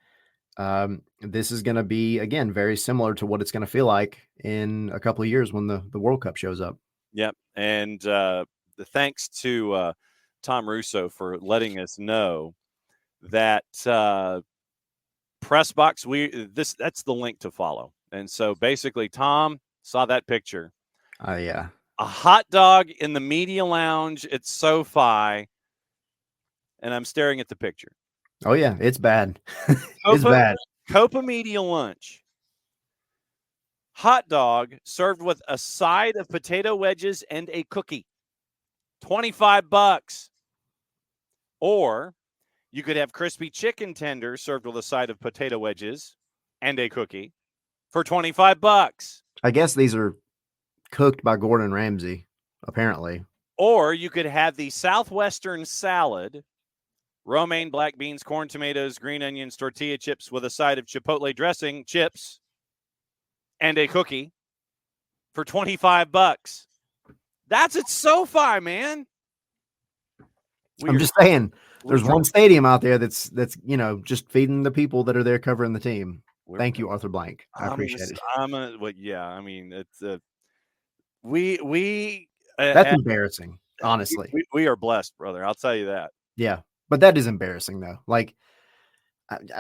this is going to be, again, very similar to what it's going to feel like in a couple of years when the World Cup shows up. Yep. And the thanks to Tom Russo for letting us know that press box, that's the link to follow. And so basically, Tom saw that picture. Yeah. A hot dog in the media lounge at SoFi, and I'm staring at the picture. Oh, yeah, it's bad. It's bad. Copa Media Lunch. Hot dog served with a side of potato wedges and a cookie. $25. Or you could have crispy chicken tenders served with a side of potato wedges and a cookie for $25. I guess these are cooked by Gordon Ramsay, apparently. Or you could have the Southwestern salad, romaine, black beans, corn, tomatoes, green onions, tortilla chips with a side of chipotle dressing, chips, and a cookie for $25. That's at SoFi, man. I'm just saying, there's one stadium out there that's just feeding the people that are there covering the team. Thank you, Arthur Blank. I appreciate it. I mean, it's that's embarrassing, honestly. We are blessed, brother. I'll tell you that. Yeah, but that is embarrassing, though. Like,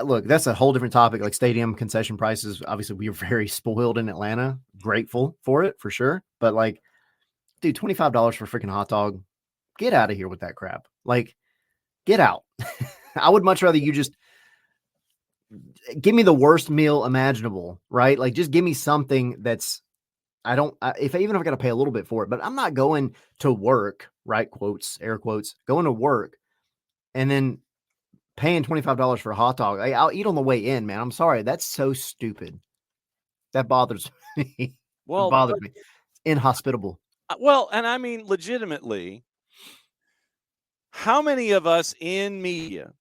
look, that's a whole different topic. Like stadium concession prices. Obviously, we are very spoiled in Atlanta. Grateful for it, for sure. But like, dude, $25 for a freaking hot dog. Get out of here with that crap. Like, get out. I would much rather you just give me the worst meal imaginable, right? Like, just give me something that's, even if I got to pay a little bit for it, but I'm not going to work, right? Quotes, air quotes, going to work and then paying $25 for a hot dog. I'll eat on the way in, man. I'm sorry. That's so stupid. That bothers me. Well, it bothers me. It's inhospitable. Well, and I mean, legitimately, how many of us in media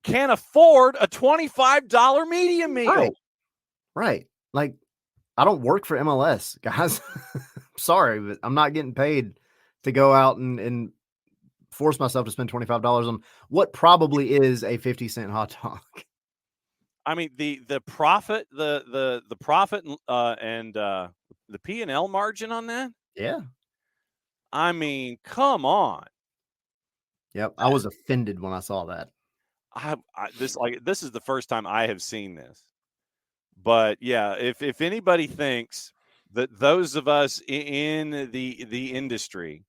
can afford a $25 media meal? Right. Like, I don't work for MLS, guys. Sorry, but I'm not getting paid to go out and force myself to spend $25 on what probably is a 50-cent hot dog. I mean, the profit, the profit and the P&L margin on that. Yeah. I mean, come on. Yep. I was offended when I saw that. This is the first time I have seen this. But yeah, if anybody thinks that those of us in the industry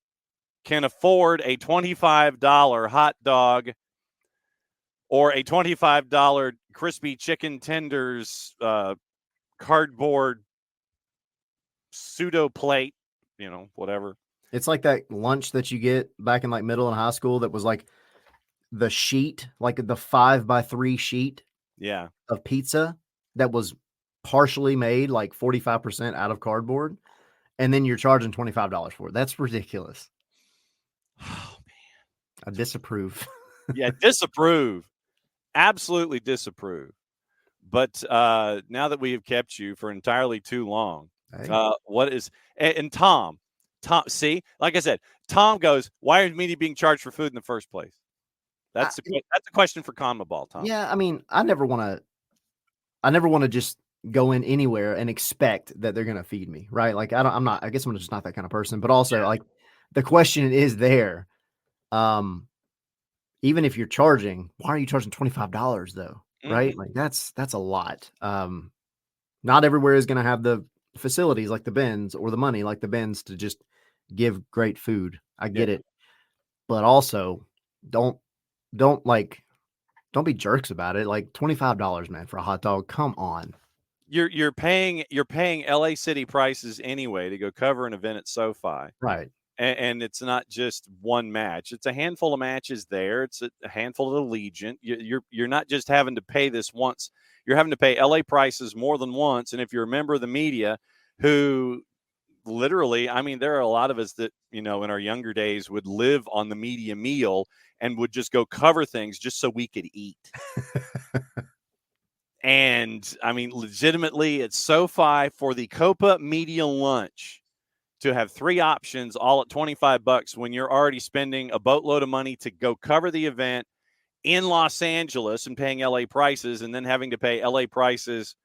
can afford a $25 hot dog or a $25 crispy chicken tenders cardboard pseudo plate, whatever. It's like that lunch that you get back in like middle and high school that was like the sheet, like the 5x3 sheet of pizza that was partially made like 45% out of cardboard. And then you're charging $25 for it. That's ridiculous. Oh, man. I disapprove. Yeah, disapprove. Absolutely disapprove. But now that we have kept you for entirely too long, what is – and Tom, see, like I said, Tom goes, why is media being charged for food in the first place? That's a question for CONMEBOL, Tom. Yeah, I mean, I never want to just go in anywhere and expect that they're going to feed me, right? Like, I guess I'm just not that kind of person. But also, like, the question is there. Even if you're charging, why are you charging $25 though? Right? Mm-hmm. Like that's a lot. Not everywhere is going to have the facilities like the Benz or the money like the Benz to just give great food. I get it. But also don't be jerks about it. Like $25, man, for a hot dog. Come on. You're paying LA City prices anyway to go cover an event at SoFi. Right. and it's not just one match. It's a handful of matches there. It's a handful of Allegiant. You're not just having to pay this once. You're having to pay LA prices more than once. And if you're a member of the media who literally, I mean, there are a lot of us that, in our younger days would live on the media meal and would just go cover things just so we could eat. And I mean, legitimately at SoFi for the Copa media lunch to have 3 options all at $25 when you're already spending a boatload of money to go cover the event in Los Angeles and paying LA prices and then having to pay LA prices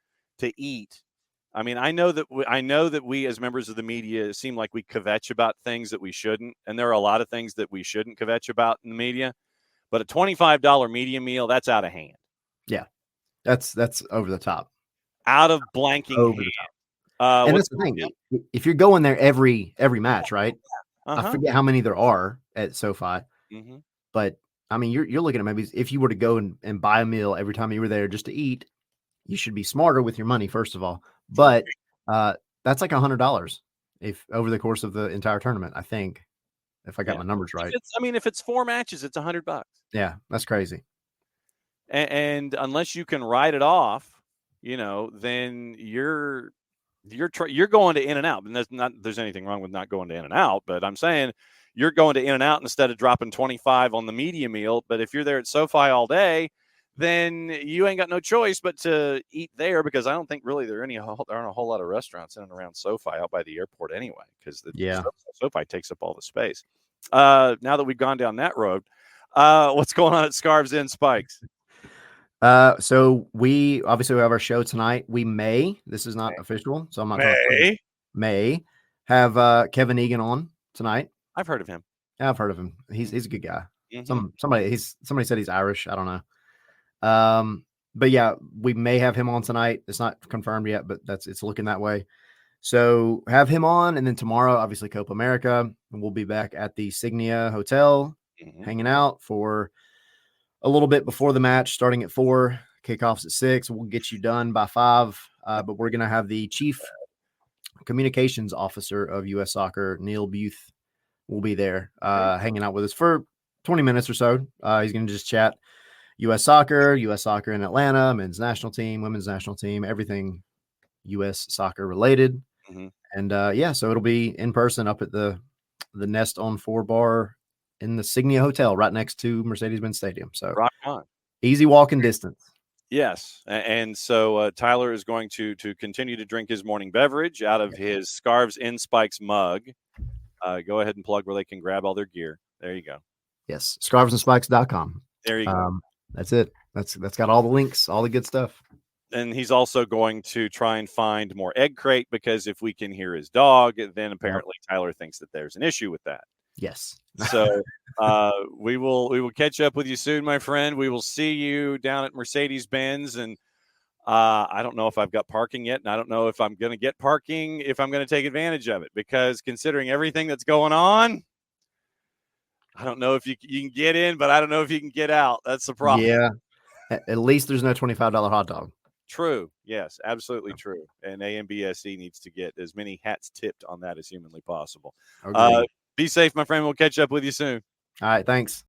to eat. I mean, I know that we as members of the media seem like we kvetch about things that we shouldn't. And there are a lot of things that we shouldn't kvetch about in the media, but a $25 media meal, that's out of hand. Yeah. That's over the top. Out of blanking Over hand. the top. And that's the thing. If you're going there every match, right? I forget how many there are at SoFi, but I mean, you're looking at maybe if you were to go and buy a meal every time you were there just to eat, you should be smarter with your money, first of all. But that's like $100 if over the course of the entire tournament, I think, if I got my numbers right. If it's 4 matches, it's $100. Yeah, that's crazy. And unless you can write it off, then you're going to In-N-Out. And there's anything wrong with not going to In-N-Out, but I'm saying you're going to In-N-Out instead of dropping 25 on the media meal. But if you're there at SoFi all day, then you ain't got no choice but to eat there, because I don't think really there aren't a whole lot of restaurants in and around SoFi out by the airport anyway, because SoFi takes up all the space. Now that we've gone down that road, what's going on at Scarves N Spikes? So we obviously have our show tonight. This is not official, so I'm not may have Kevin Egan on tonight. I've heard of him. Yeah, I've heard of him. He's a good guy. Somebody said he's Irish. I don't know. But yeah, we may have him on tonight. It's not confirmed yet, but it's looking that way. So have him on, and then tomorrow, obviously Copa America, and we'll be back at the Signia Hotel, hanging out for a little bit before the match, starting at 4, kickoffs at 6. We'll get you done by 5. But we're going to have the chief communications officer of U.S. Soccer, Neil Buth, will be there hanging out with us for 20 minutes or so. He's going to just chat U.S. Soccer in Atlanta, men's national team, women's national team, everything U.S. Soccer related. And so it'll be in person up at the Nest on 4 bar in the Signia Hotel right next to Mercedes-Benz Stadium. So rock on. Easy walking distance. Yes. And so Tyler is going to continue to drink his morning beverage out of his Scarves N Spikes mug. Go ahead and plug where they can grab all their gear. There you go. Yes. ScarvesandSpikes.com. There you go. That's it. That's got all the links, all the good stuff. And he's also going to try and find more egg crate, because if we can hear his dog, then apparently Tyler thinks that there's an issue with that. Yes. So we will catch up with you soon, my friend. We will see you down at Mercedes-Benz. And I don't know if I've got parking yet, and I don't know if I'm going to get parking, if I'm going to take advantage of it, because considering everything that's going on, I don't know if you can get in, but I don't know if you can get out. That's the problem. Yeah. At least there's no $25 hot dog. True. Yes, absolutely true. And AMBSE needs to get as many hats tipped on that as humanly possible. Be safe, my friend. We'll catch up with you soon. All right. Thanks.